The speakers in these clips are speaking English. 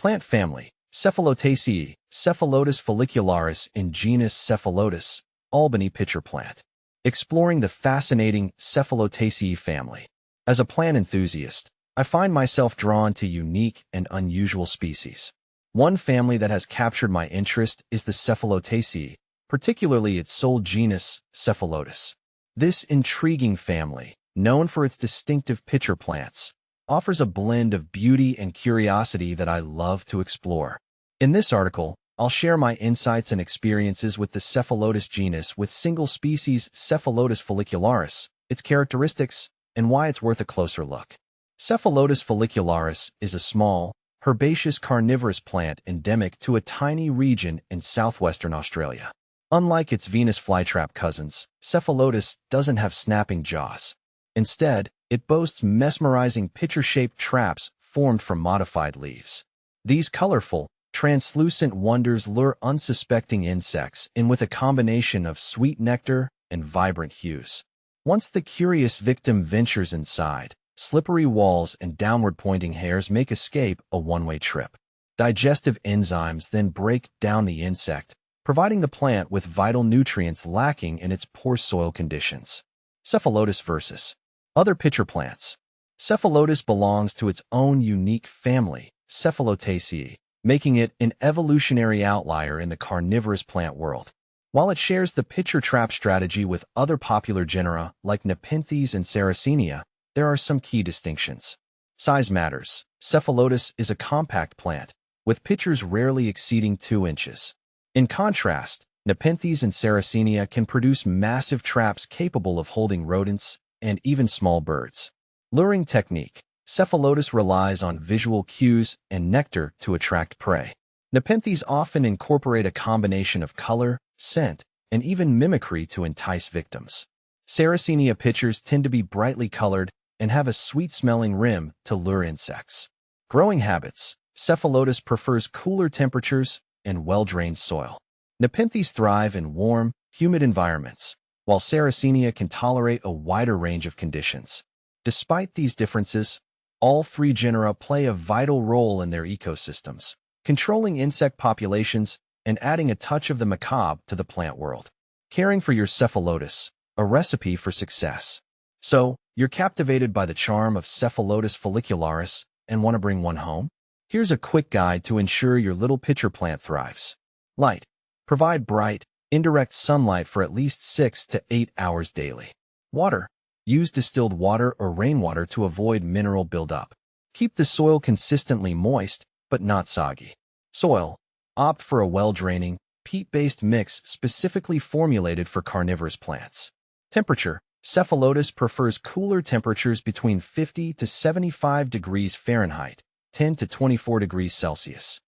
Plant family, Cephalotaceae, Cephalotus follicularis in genus Cephalotus, Albany pitcher plant. Exploring the fascinating Cephalotaceae family. As a plant enthusiast, I find myself drawn to unique and unusual species. One family that has captured my interest is the Cephalotaceae, particularly its sole genus, Cephalotus. This intriguing family, known for its distinctive pitcher plants, offers a blend of beauty and curiosity that I love to explore. In this article, I'll share my insights and experiences with the Cephalotus genus with single species Cephalotus follicularis, its characteristics, and why it's worth a closer look. Cephalotus follicularis is a small, herbaceous carnivorous plant endemic to a tiny region in southwestern Australia. Unlike its Venus flytrap cousins, Cephalotus doesn't have snapping jaws. Instead, it boasts mesmerizing pitcher-shaped traps formed from modified leaves. These colorful, translucent wonders lure unsuspecting insects in with a combination of sweet nectar and vibrant hues. Once the curious victim ventures inside, slippery walls and downward-pointing hairs make escape a one-way trip. Digestive enzymes then break down the insect, providing the plant with vital nutrients lacking in its poor soil conditions. Cephalotus versus other pitcher plants. Cephalotus belongs to its own unique family, Cephalotaceae, making it an evolutionary outlier in the carnivorous plant world. While it shares the pitcher trap strategy with other popular genera like Nepenthes and Sarracenia, there are some key distinctions. Size matters. Cephalotus is a compact plant, with pitchers rarely exceeding 2 inches. In contrast, Nepenthes and Sarracenia can produce massive traps capable of holding rodents and even small birds. Luring technique. Cephalotus relies on visual cues and nectar to attract prey. Nepenthes often incorporate a combination of color, scent, and even mimicry to entice victims. Sarracenia pitchers tend to be brightly colored and have a sweet-smelling rim to lure insects. Growing habits. Cephalotus prefers cooler temperatures and well-drained soil. Nepenthes thrive in warm, humid environments, while Sarracenia can tolerate a wider range of conditions. Despite these differences, all three genera play a vital role in their ecosystems, controlling insect populations and adding a touch of the macabre to the plant world. Caring for your Cephalotus, a recipe for success. So, you're captivated by the charm of Cephalotus follicularis and want to bring one home? Here's a quick guide to ensure your little pitcher plant thrives. Light. Provide bright, indirect sunlight for at least 6 to 8 hours daily. Water. Use distilled water or rainwater to avoid mineral buildup. Keep the soil consistently moist, but not soggy. Soil. Opt for a well-draining, peat-based mix specifically formulated for carnivorous plants. Temperature. Cephalotus prefers cooler temperatures between 50 to 75 degrees Fahrenheit, 10 to 24 degrees Celsius.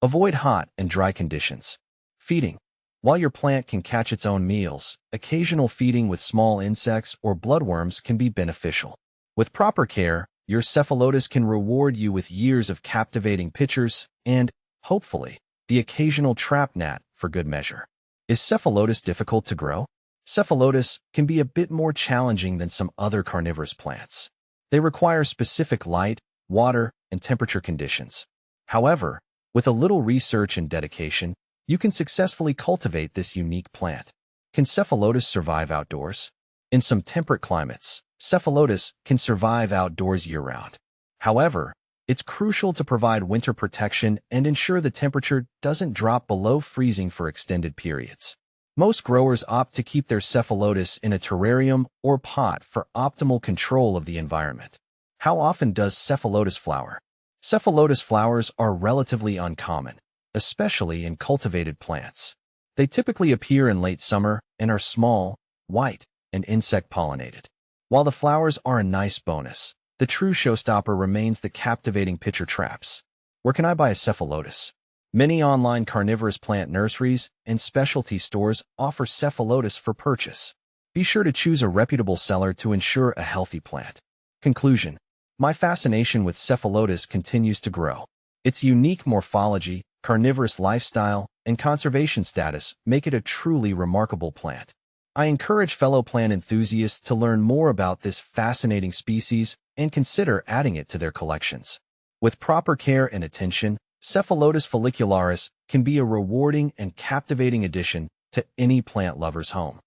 Avoid hot and dry conditions. Feeding. While your plant can catch its own meals, occasional feeding with small insects or bloodworms can be beneficial. With proper care, your Cephalotus can reward you with years of captivating pitchers and, hopefully, the occasional trap gnat for good measure. Is Cephalotus difficult to grow? Cephalotus can be a bit more challenging than some other carnivorous plants. They require specific light, water, and temperature conditions. However, with a little research and dedication, you can successfully cultivate this unique plant. Can Cephalotus survive outdoors? In some temperate climates, Cephalotus can survive outdoors year-round. However, it's crucial to provide winter protection and ensure the temperature doesn't drop below freezing for extended periods. Most growers opt to keep their Cephalotus in a terrarium or pot for optimal control of the environment. How often does Cephalotus flower? Cephalotus flowers are relatively uncommon, especially in cultivated plants. They typically appear in late summer and are small, white, and insect-pollinated. While the flowers are a nice bonus, the true showstopper remains the captivating pitcher traps. Where can I buy a Cephalotus? Many online carnivorous plant nurseries and specialty stores offer Cephalotus for purchase. Be sure to choose a reputable seller to ensure a healthy plant. Conclusion. My fascination with Cephalotus continues to grow. Its unique morphology, carnivorous lifestyle, and conservation status make it a truly remarkable plant. I encourage fellow plant enthusiasts to learn more about this fascinating species and consider adding it to their collections. With proper care and attention, Cephalotus follicularis can be a rewarding and captivating addition to any plant lover's home.